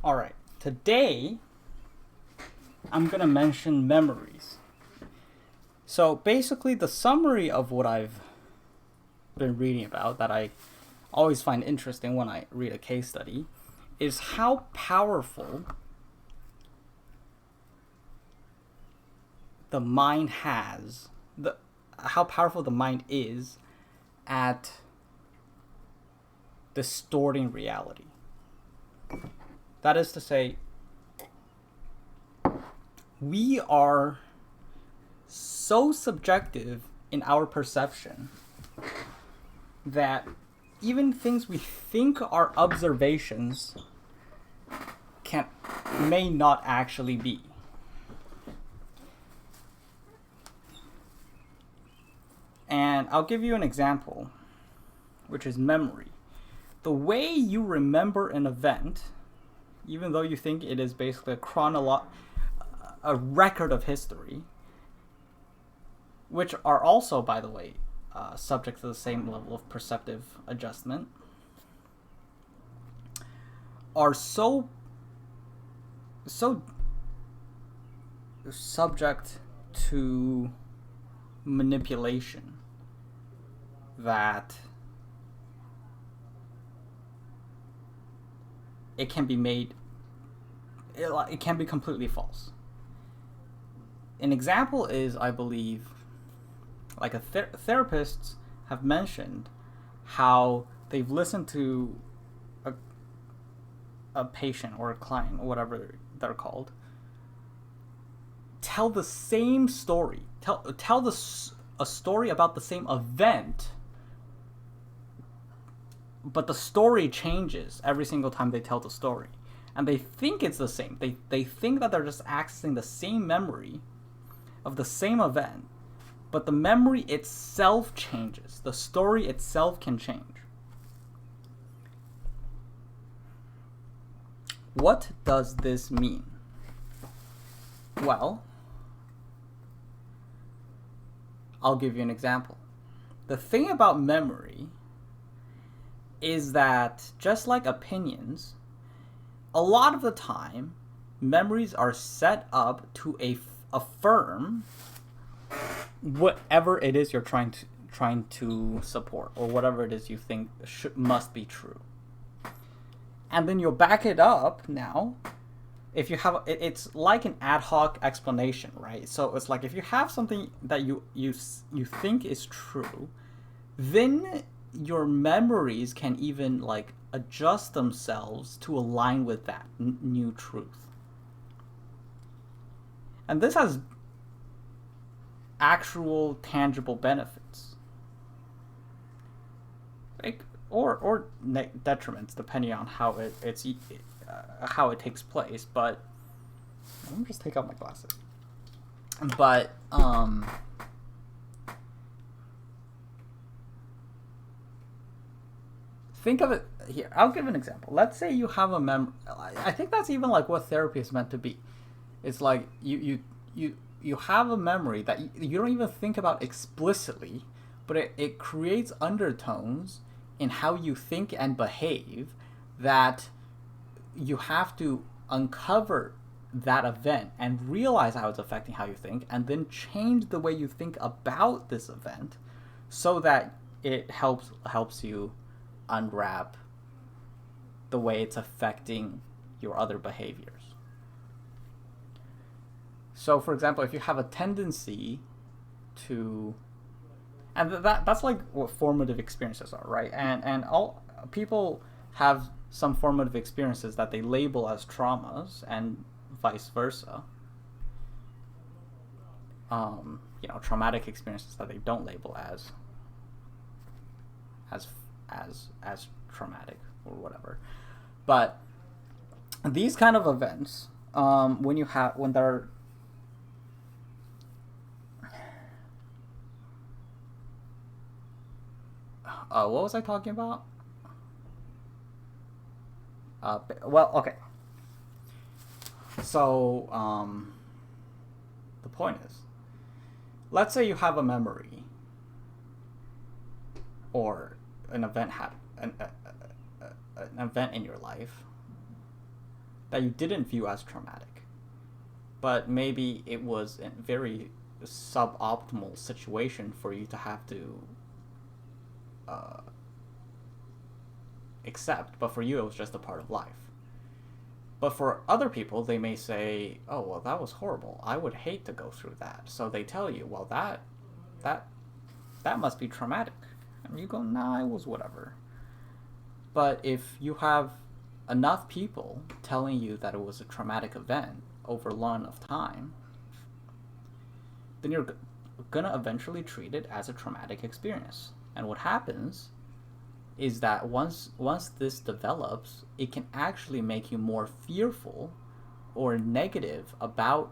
Alright, today I'm going to mention memories. So basically, the summary of what I've been reading about that I always find interesting when I read a case study is how powerful the mind how powerful the mind is at distorting reality. That is to say, we are so subjective in our perception that even things we think are observations may not actually be. And I'll give you an example, which is memory. The way you remember an event, even though you think it is basically a record of history, which are also, by the way, subject to the same level of perceptive adjustment, are so subject to manipulation that it can be completely false. An example is, I believe, like therapists have mentioned how they've listened to a patient or a client, or whatever they're called, tell the same story, a story about the same event, but the story changes every single time they tell the story. And they think it's the same. They think that they're just accessing the same memory of the same event, but the memory itself changes. The story itself can change. What does this mean? Well, I'll give you an example. The thing about memory is that, just like opinions, a lot of the time, memories are set up to affirm whatever it is you're trying to support, or whatever it is you think must be true. And then you'll back it up now. If you have, it's like an ad hoc explanation, right? So it's like if you have something that you think is true, then your memories can even like adjust themselves to align with that new truth. And this has actual tangible benefits, like or detriments, depending on how how it takes place. But let me just take out my glasses. But think of it here. I'll give an example. Let's say you have a I think that's even like what therapy is meant to be. It's like you have a memory that you don't even think about explicitly, but it creates undertones in how you think and behave that you have to uncover that event and realize how it's affecting how you think, and then change the way you think about this event so that it helps you unwrap the way it's affecting your other behaviors. So, for example, if you have a tendency to, and that's like what formative experiences are, right? And all people have some formative experiences that they label as traumas, and vice versa. Traumatic experiences that they don't label as traumatic or whatever. But these kind of events, when they're what was I talking about? Well, okay. So, the point is, let's say you have a memory or an event an event in your life that you didn't view as traumatic, but maybe it was a very suboptimal situation for you to have to uh, accept, but for you it was just a part of life. But for other people, they may say, "Oh, well, that was horrible. I would hate to go through that." So they tell you, "Well, that that must be traumatic," and you go, "Nah, it was whatever." But if you have enough people telling you that it was a traumatic event over long enough time, then you're gonna eventually treat it as a traumatic experience. And what happens is that once this develops, it can actually make you more fearful or negative about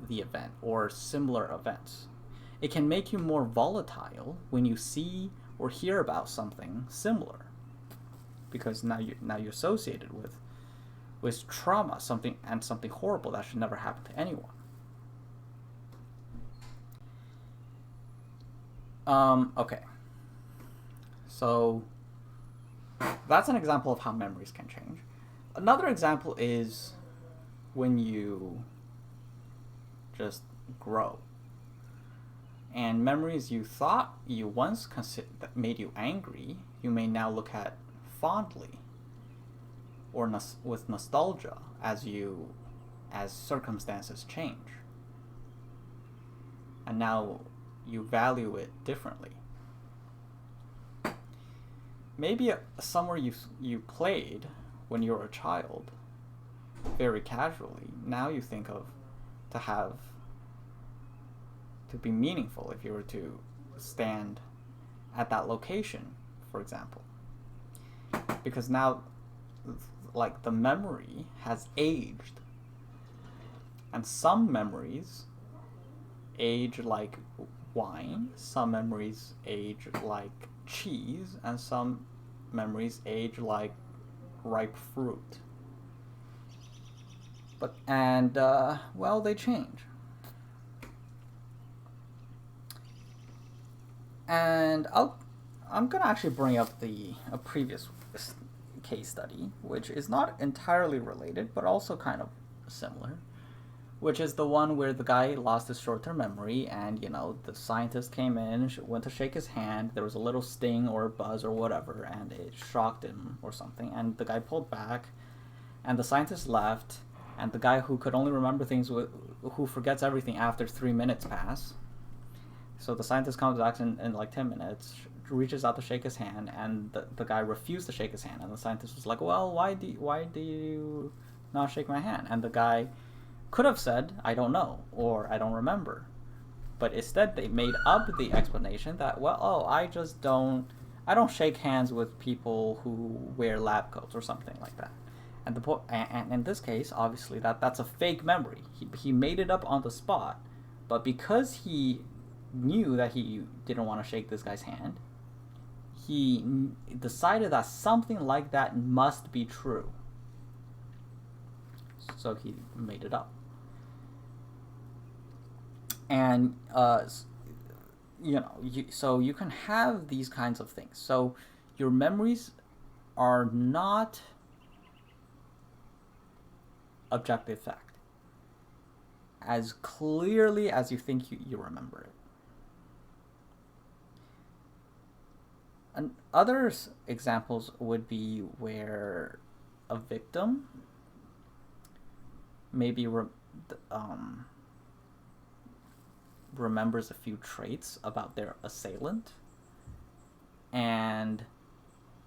the event or similar events. It can make you more volatile when you see or hear about something similar, because now you associate it with trauma, something horrible that should never happen to anyone. Okay. So that's an example of how memories can change. Another example is when you just grow. And memories you thought you once that made you angry, you may now look at fondly or with nostalgia as circumstances change. And now you value it differently. Maybe somewhere you played when you were a child very casually, now you think of to be meaningful if you were to stand at that location, for example. Because now, like, the memory has aged. And some memories age like wine, some memories age like cheese, and some memories age like ripe fruit. Well, they change. And I'm gonna actually bring up a previous case study, which is not entirely related, but also kind of similar, which is the one where the guy lost his short-term memory, and the scientist came in, went to shake his hand, there was a little sting or a buzz or whatever, and it shocked him or something, and the guy pulled back, and the scientist left, and the guy who could only remember things who forgets everything after 3 minutes pass. So the scientist comes back in like 10 minutes, reaches out to shake his hand, and the guy refused to shake his hand, and the scientist was like, "Well, why do you not shake my hand?" And the guy could have said, "I don't know," or "I don't remember," but instead they made up the explanation that, I don't shake hands with people who wear lab coats or something like that. And and in this case, obviously that's a fake memory. He made it up on the spot, but because he knew that he didn't want to shake this guy's hand, he decided that something like that must be true. So he made it up. And so you can have these kinds of things. So your memories are not objective fact as clearly as you think you remember it. And other examples would be where a victim maybe remembers a few traits about their assailant, and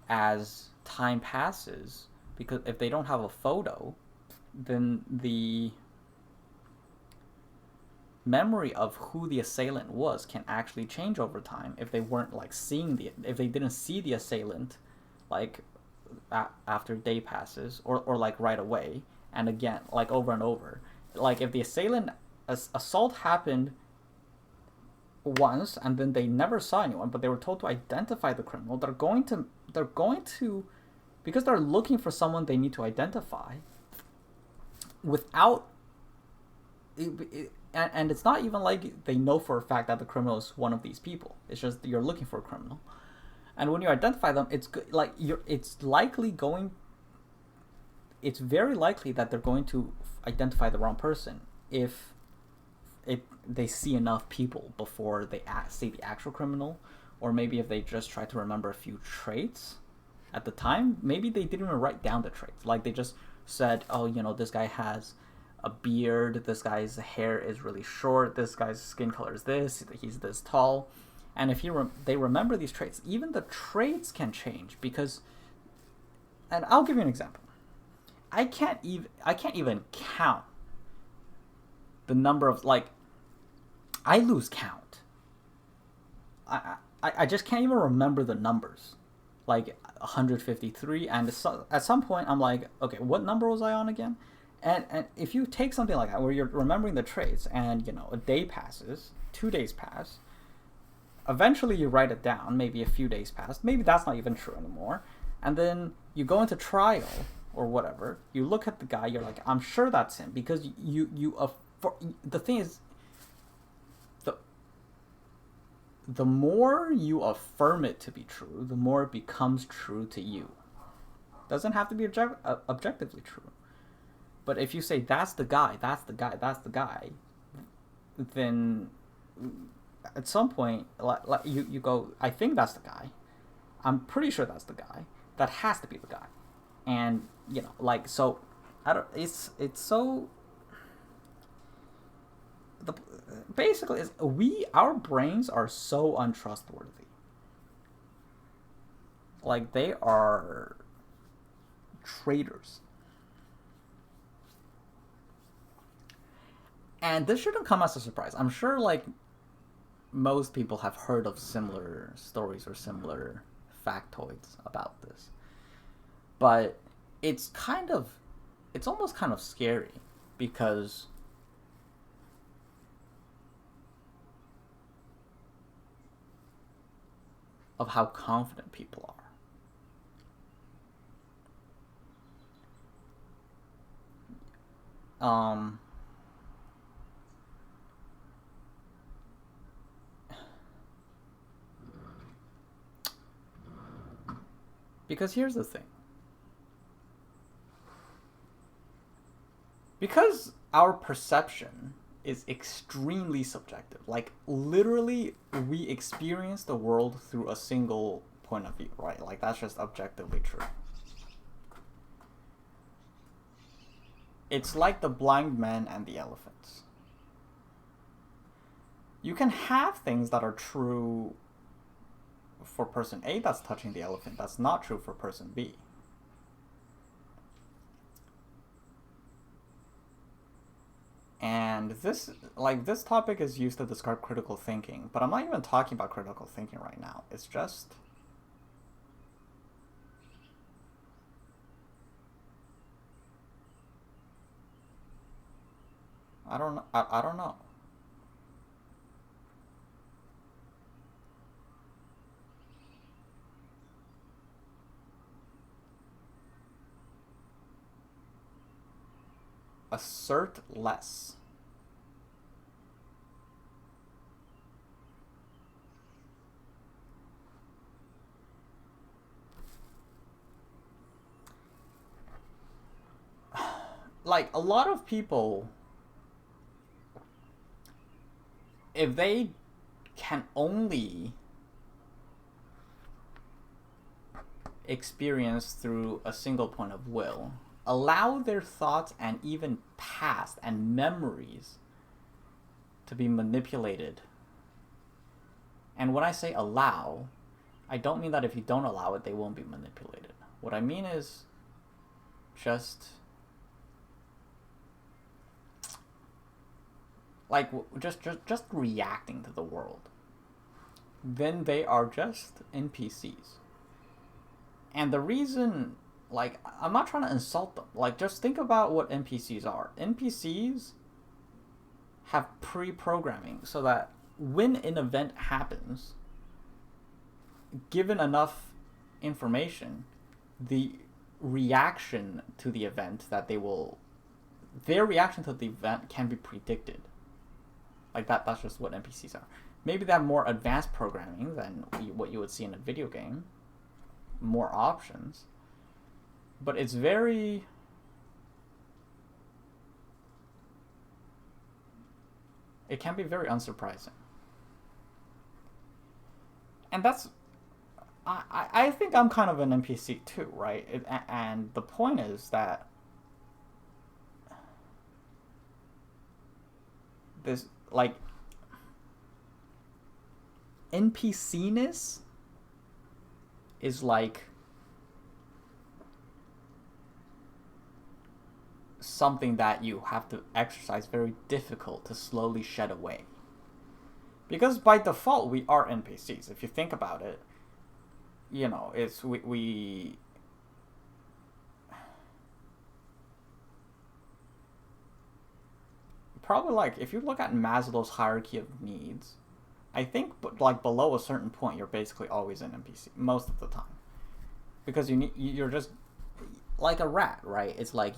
as time passes, because if they don't have a photo, then the memory of who the assailant was can actually change over time if they weren't like if they didn't see the assailant like after a day passes or like right away, and again like over and over. Like if the assault happened once and then they never saw anyone, but they were told to identify the criminal, they're going to because they're looking for someone they need to identify without and it's not even like they know for a fact that the criminal is one of these people. It's just you're looking for a criminal, and when you identify them, it's likely going it's very likely that they're going to identify the wrong person if they see enough people before they see the actual criminal, or maybe if they just try to remember a few traits at the time. Maybe they didn't even write down the traits. Like they just said, oh, this guy has a beard, this guy's hair is really short, this guy's skin color is this, he's this tall. And if they remember these traits, even the traits can change because, and I'll give you an example. I can't even count the number of, like, I lose count. I just can't even remember the numbers, like 153. And at some point, I'm like, okay, what number was I on again? And if you take something like that, where you're remembering the traits, and a day passes, 2 days pass, eventually you write it down. Maybe a few days pass. Maybe that's not even true anymore. And then you go into trial or whatever. You look at the guy. You're like, I'm sure that's him, because the thing is, the more you affirm it to be true, the more it becomes true to you. Doesn't have to be objectively true. But if you say, that's the guy, then at some point, you go, I think that's the guy. I'm pretty sure that's the guy. That has to be the guy. And, so, it's so... Basically, our brains are so untrustworthy. Like, they are traitors. And this shouldn't come as a surprise. I'm sure, most people have heard of similar stories or similar factoids about this. But it's almost kind of scary, because of how confident people are. Because here's the thing. Because our perception is extremely subjective. Like, literally, we experience the world through a single point of view, right? Like, that's just objectively true. It's like the blind man and the elephants. You can have things that are true for person A that's touching the elephant, that's not true for person B. And this topic is used to describe critical thinking, but I'm not even talking about critical thinking right now. It's just... I don't know. Assert less. Like, a lot of people, if they can only experience through a single point of will, allow their thoughts and even past and memories to be manipulated. And when I say allow, I don't mean that if you don't allow it, they won't be manipulated. What I mean is just reacting to the world. Then they are just NPCs. And the reason, I'm not trying to insult them. Just think about what NPCs are. NPCs have pre-programming so that when an event happens, given enough information, the reaction to the event their reaction to the event can be predicted. That's just what NPCs are. Maybe they have more advanced programming than what you would see in a video game. More options. But it's very It can be very unsurprising. And that's I think I'm kind of an NPC too, right? And the point is that this, like, NPC-ness is like something that you have to exercise very difficult to slowly shed away. Because by default, we are NPCs. If you think about it, you know, it's we probably, like, if you look at Maslow's hierarchy of needs, I think like below a certain point, you're basically always an NPC most of the time, because you're just like a rat, right? It's like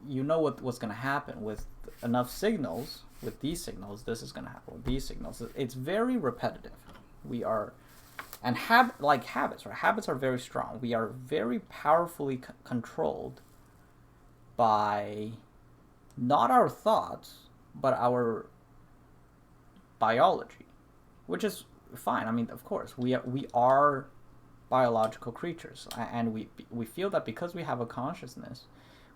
you know what's gonna happen with enough signals. With these signals, this is gonna happen. With these signals, it's very repetitive. We are, and like habits, right? Habits are very strong. We are very powerfully controlled by not our thoughts, but our biology, which is fine. I mean, of course, we are biological creatures, and we feel that because we have a consciousness,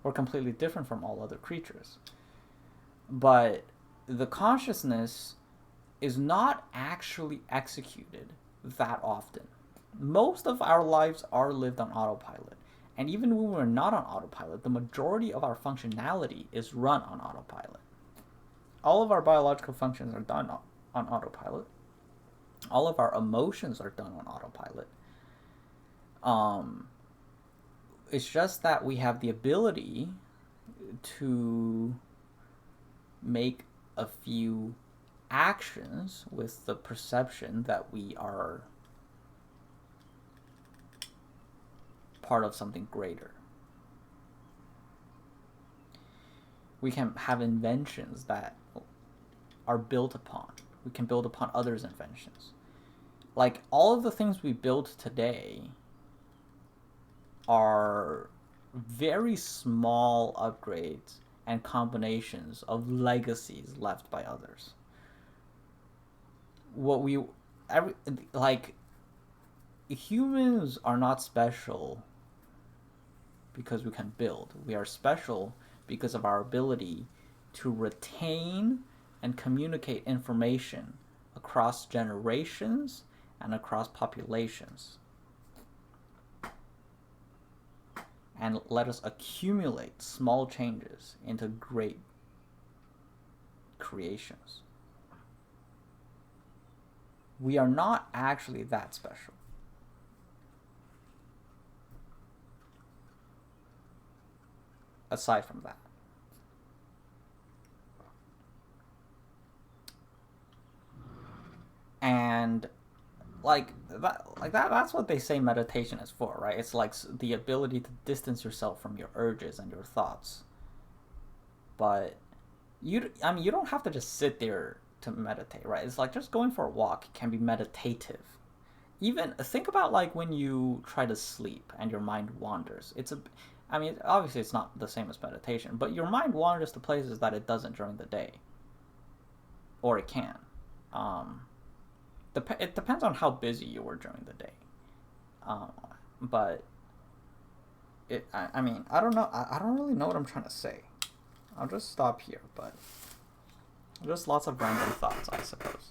we're completely different from all other creatures. But the consciousness is not actually executed that often. Most of our lives are lived on autopilot. And even when we're not on autopilot, the majority of our functionality is run on autopilot. All of our biological functions are done on autopilot. All of our emotions are done on autopilot. It's just that we have the ability to make a few actions with the perception that we are part of something greater. We can have inventions that are built upon. We can build upon others' inventions. Like, all of the things we build today are very small upgrades and combinations of legacies left by others. Humans are not special because we can build. We are special because of our ability to retain and communicate information across generations and across populations. And let us accumulate small changes into great creations. We are not actually that special. Aside from that. And that's what they say meditation is for, right? It's like the ability to distance yourself from your urges and your thoughts. But you don't have to just sit there to meditate, right? It's like just going for a walk can be meditative. Even think about, like, when you try to sleep and your mind wanders. Obviously it's not the same as meditation, but your mind wanders to places that it doesn't during the day. Or it can. It depends on how busy you were during the day. But I don't know. I don't really know what I'm trying to say. I'll just stop here, but just lots of random thoughts, I suppose.